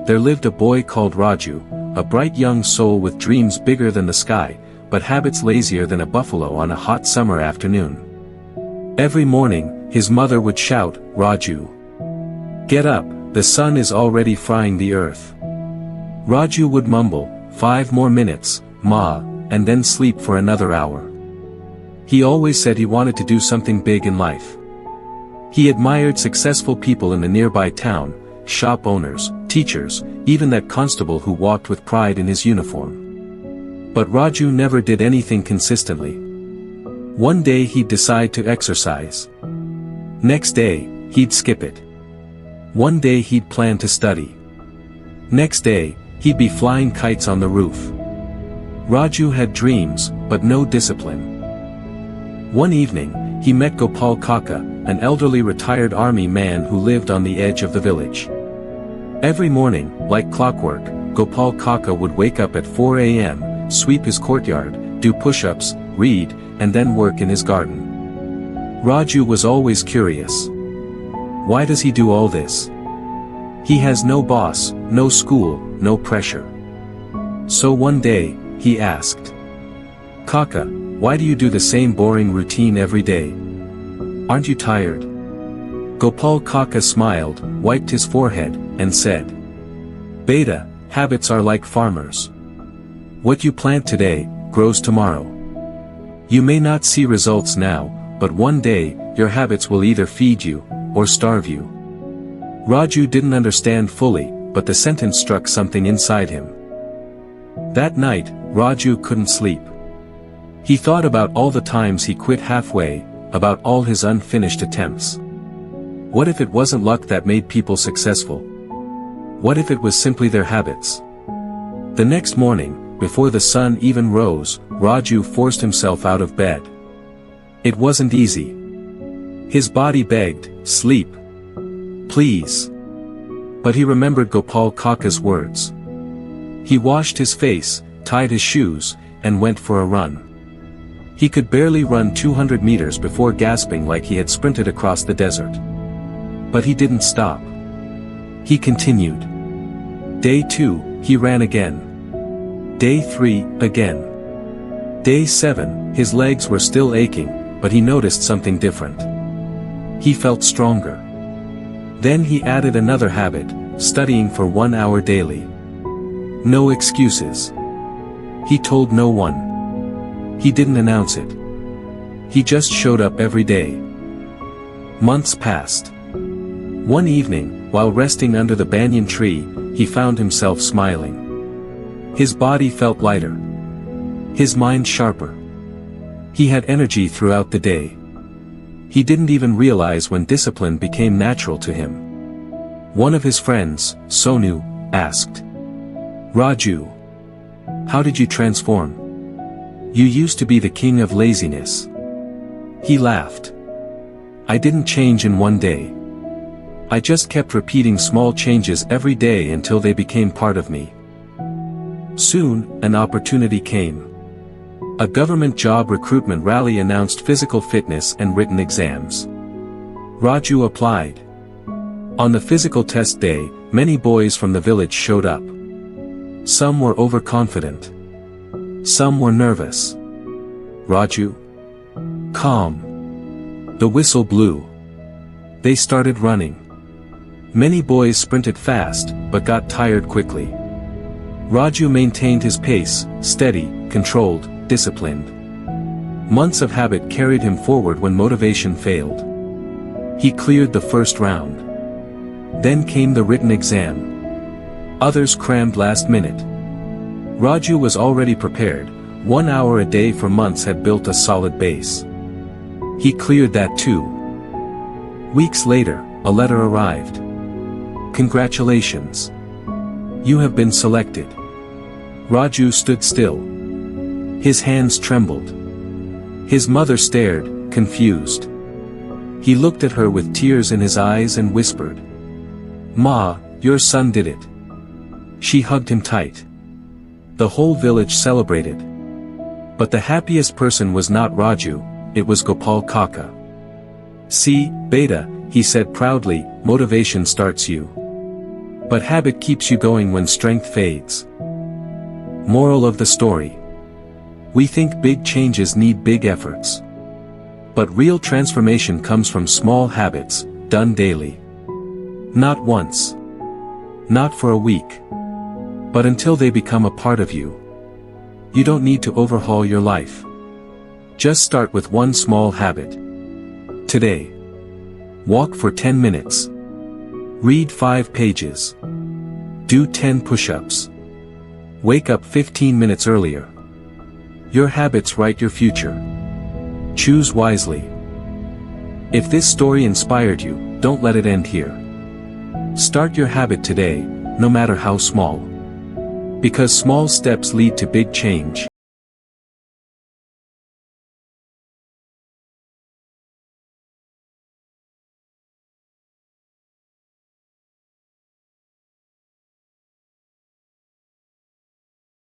there lived a boy called Raju, a bright young soul with dreams bigger than the sky, but habits lazier than a buffalo on a hot summer afternoon. Every morning, his mother would shout, "Raju! Get up, the sun is already frying the earth." Raju would mumble, "5 more minutes, Ma," and then sleep for another hour. He always said he wanted to do something big in life. He admired successful people in the nearby town, shop owners, teachers, even that constable who walked with pride in his uniform. But Raju never did anything consistently. One day he'd decide to exercise. Next day, he'd skip it. One day he'd plan to study. Next day, he'd be flying kites on the roof. Raju had dreams, but no discipline. One evening, he met Gopal Kaka, an elderly retired army man who lived on the edge of the village. Every morning, like clockwork, Gopal Kaka would wake up at 4 a.m., sweep his courtyard, do push-ups, read, and then work in his garden. Raju was always curious. Why does he do all this? He has no boss, no school, no pressure. So one day, he asked, "Kaka, why do you do the same boring routine every day? Aren't you tired?" Gopal Kaka smiled, wiped his forehead, and said, "Beta, habits are like farmers. What you plant today, grows tomorrow. You may not see results now, but one day, your habits will either feed you, or starve you." Raju didn't understand fully, but the sentence struck something inside him. That night, Raju couldn't sleep. He thought about all the times he quit halfway, about all his unfinished attempts. What if it wasn't luck that made people successful? What if it was simply their habits? The next morning, before the sun even rose, Raju forced himself out of bed. It wasn't easy. His body begged, "Sleep. Please." But he remembered Gopal Kaka's words. He washed his face, tied his shoes, and went for a run. He could barely run 200 meters before gasping like he had sprinted across the desert. But he didn't stop. He continued. Day 2, he ran again. Day 3, again. Day 7, his legs were still aching, but he noticed something different. He felt stronger. Then he added another habit, studying for 1 hour daily. No excuses. He told no one. He didn't announce it. He just showed up every day. Months passed. One evening, while resting under the banyan tree, he found himself smiling. His body felt lighter. His mind sharper. He had energy throughout the day. He didn't even realize when discipline became natural to him. One of his friends, Sonu, asked, "Raju, how did you transform? You used to be the king of laziness." He laughed. "I didn't change in one day. I just kept repeating small changes every day until they became part of me." Soon, an opportunity came. A government job recruitment rally announced physical fitness and written exams. Raju applied. On the physical test day, many boys from the village showed up. Some were overconfident. Some were nervous. Raju? Calm. The whistle blew. They started running. Many boys sprinted fast, but got tired quickly. Raju maintained his pace, steady, controlled, disciplined. Months of habit carried him forward when motivation failed. He cleared the first round. Then came the written exam. Others crammed last minute. Raju was already prepared. 1 hour a day for months had built a solid base. He cleared that too. Weeks later, a letter arrived. "Congratulations. You have been selected." Raju stood still. His hands trembled. His mother stared, confused. He looked at her with tears in his eyes and whispered, "Ma, your son did it." She hugged him tight. The whole village celebrated. But the happiest person was not Raju, it was Gopal Kaka. "See, Beta," he said proudly, "motivation starts you. But habit keeps you going when strength fades. Moral of the story. We think big changes need big efforts. But real transformation comes from small habits, done daily. Not once. Not for a week. But until they become a part of you. You don't need to overhaul your life. Just start with one small habit. Today. Walk for 10 minutes. Read 5 pages. Do 10 push-ups. Wake up 15 minutes earlier. Your habits write your future. Choose wisely. If this story inspired you, don't let it end here. Start your habit today, no matter how small. Because small steps lead to big change.